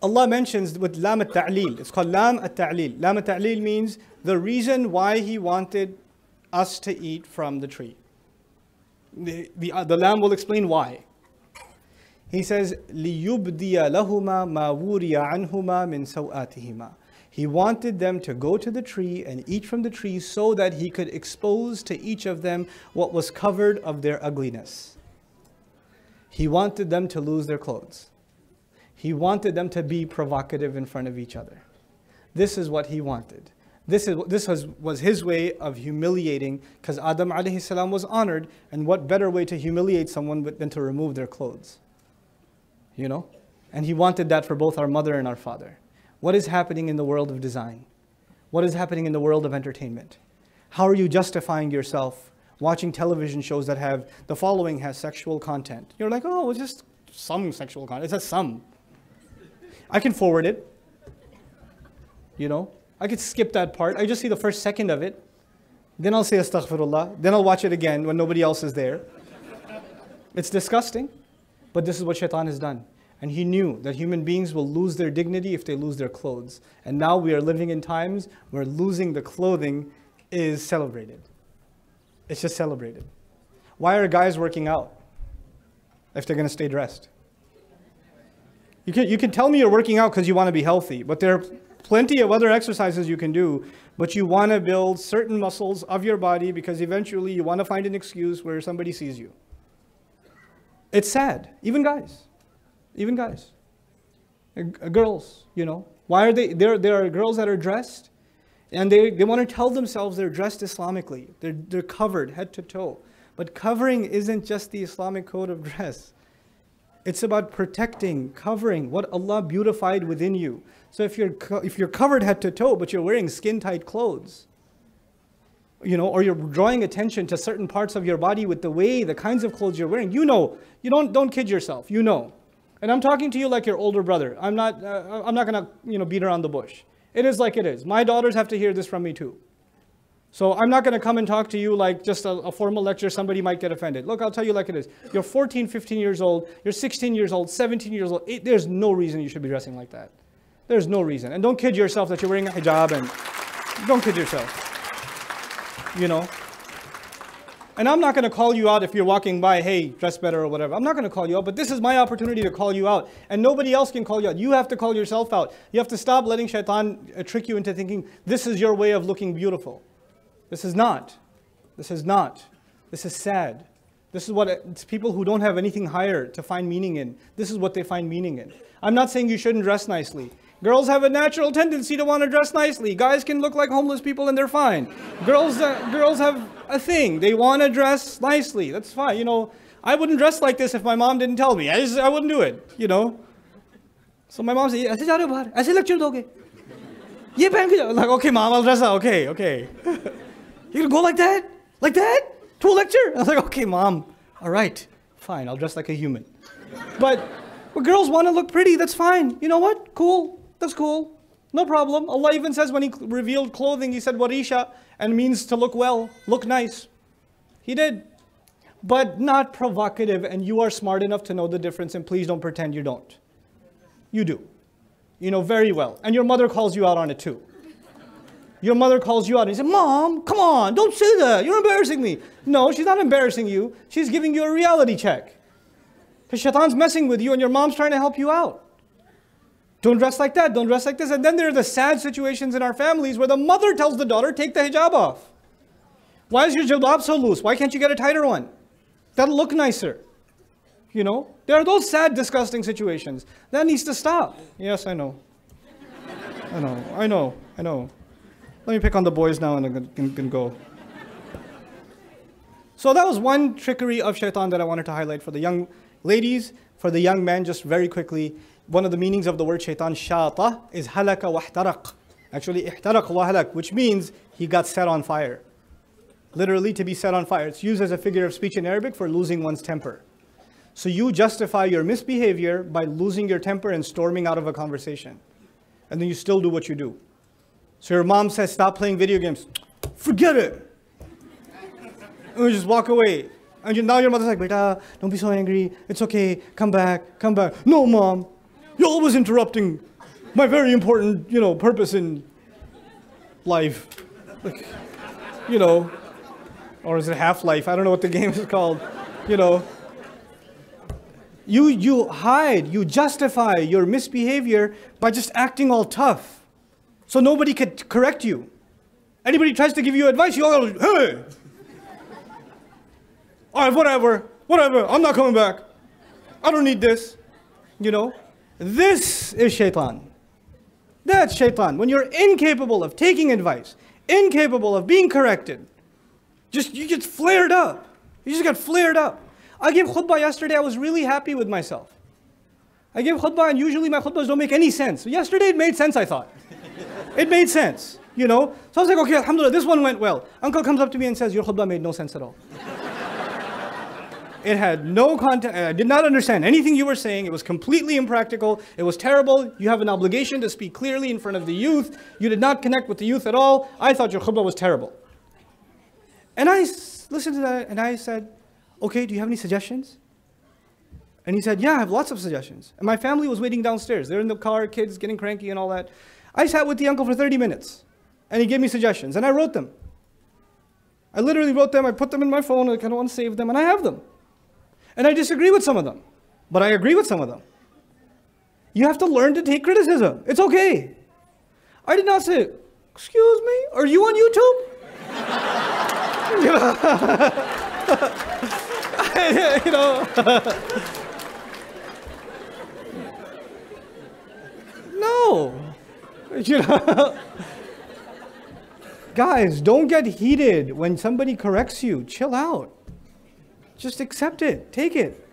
Allah mentions with lam at-ta'lil. It's called lam at-ta'lil. Lam at-ta'lil means the reason why He wanted us to eat from the tree. The lam will explain why. He says, لِيُبْدِيَ لَهُمَا مَا وُورِيَ عَنْهُمَا مِنْ سَوْآتِهِمَا. He wanted them to go to the tree and eat from the tree so that He could expose to each of them what was covered of their ugliness. He wanted them to lose their clothes. He wanted them to be provocative in front of each other. This is what He wanted. This was His way of humiliating, because Adam alayhi salam was honored, and what better way to humiliate someone than to remove their clothes? You know? And He wanted that for both our mother and our father. What is happening in the world of design? What is happening in the world of entertainment? How are you justifying yourself watching television shows that have, the following has sexual content? You're like, oh, it's just some sexual content. It says some. I can forward it. You know? I could skip that part. I just see the first second of it. Then I'll say astaghfirullah. Then I'll watch it again when nobody else is there. It's disgusting. But this is what shaitan has done. And he knew that human beings will lose their dignity if they lose their clothes. And now we are living in times where losing the clothing is celebrated. It's just celebrated. Why are guys working out if they're going to stay dressed? You can tell me you're working out because you want to be healthy, but there are plenty of other exercises you can do, but you want to build certain muscles of your body because eventually you want to find an excuse where somebody sees you. It's sad. Even guys. Even guys. Girls, you know. Why are they, there are girls that are dressed and they want to tell themselves they're dressed Islamically. They're covered head to toe. But covering isn't just the Islamic code of dress. It's about protecting, covering what Allah beautified within you. So if you're covered head to toe, but you're wearing skin-tight clothes, you know, or you're drawing attention to certain parts of your body with the kinds of clothes you're wearing, you know, you don't kid yourself, you know. And I'm talking to you like your older brother. I'm not gonna, beat around the bush. It is like it is. My daughters have to hear this from me too. So I'm not going to come and talk to you like just a formal lecture. Somebody might get offended. Look, I'll tell you like it is. You're 14, 15 years old. You're 16 years old, 17 years old. There's no reason you should be dressing like that. There's no reason. And don't kid yourself that you're wearing a hijab, and don't kid yourself. You know? And I'm not going to call you out if you're walking by, hey, dress better or whatever. I'm not going to call you out, but this is my opportunity to call you out. And nobody else can call you out. You have to call yourself out. You have to stop letting shaitan trick you into thinking this is your way of looking beautiful. This is not. This is not. This is sad. This is what it's people who don't have anything higher to find meaning in. This is what they find meaning in. I'm not saying you shouldn't dress nicely. Girls have a natural tendency to want to dress nicely. Guys can look like homeless people and they're fine. Girls have a thing. They want to dress nicely. That's fine. You know, I wouldn't dress like this if my mom didn't tell me. I wouldn't do it, you know. So my mom said, "Aise ja rahe ho bahar? Aise lecture doge? Ye pehen ke jao." Like, okay, mom, I'll dress up. Okay. You're going to go like that? Like that? To a lecture? I was like, okay, mom. All right. Fine. I'll dress like a human. But girls want to look pretty. That's fine. You know what? Cool. That's cool. No problem. Allah even says when He revealed clothing, He said, warisha, and means to look well, look nice. He did. But not provocative, and you are smart enough to know the difference, and please don't pretend you don't. You do. You know very well. And your mother calls you out on it too. Your mother calls you out and you say, Mom, come on, don't say that. You're embarrassing me. No, she's not embarrassing you. She's giving you a reality check. Because shaitan's messing with you and your mom's trying to help you out. Don't dress like that. Don't dress like this. And then there are the sad situations in our families where the mother tells the daughter, take the hijab off. Why is your jilbab so loose? Why can't you get a tighter one? That'll look nicer. You know, there are those sad, disgusting situations. That needs to stop. Yes, I know. I know. Let me pick on the boys now and I'm going to go. So that was one trickery of shaitan that I wanted to highlight for the young ladies. For the young men, just very quickly, one of the meanings of the word shaitan, shata, is halaka wahtaraq. Actually, ihtaraq wa halak, which means he got set on fire. Literally, to be set on fire. It's used as a figure of speech in Arabic for losing one's temper. So you justify your misbehavior by losing your temper and storming out of a conversation. And then you still do what you do. So your mom says, stop playing video games. Forget it. And we just walk away. And now your mother's like, Beta, don't be so angry. It's okay. Come back. No, Mom. You're always interrupting. my very important, purpose in life. Like, or is it Half-Life? I don't know what the game is called. You hide, you justify your misbehavior by just acting all tough. So nobody could correct you. Anybody tries to give you advice, you all go, hey! All right, whatever, I'm not coming back. I don't need this. This is shaitan. That's shaitan. When you're incapable of taking advice, incapable of being corrected, you get flared up. You just got flared up. I gave khutbah yesterday. I was really happy with myself. I gave khutbah, and usually my khutbahs don't make any sense. Yesterday it made sense, I thought. It made sense, So I was like, okay, alhamdulillah, this one went well. Uncle comes up to me and says, your khutbah made no sense at all. It had no content. I did not understand anything you were saying. It was completely impractical. It was terrible. You have an obligation to speak clearly in front of the youth. You did not connect with the youth at all. I thought your khutbah was terrible. And I listened to that and I said, okay, do you have any suggestions? And he said, yeah, I have lots of suggestions. And my family was waiting downstairs. They're in the car, kids getting cranky and all that. I sat with the uncle for 30 minutes and he gave me suggestions and I wrote them. I literally wrote them. I put them in my phone. I kind of want to save them and I have them. And I disagree with some of them, but I agree with some of them. You have to learn to take criticism. It's okay. I did not say, excuse me, are you on YouTube? No. Guys, don't get heated when somebody corrects you. Chill out. Just accept it. Take it.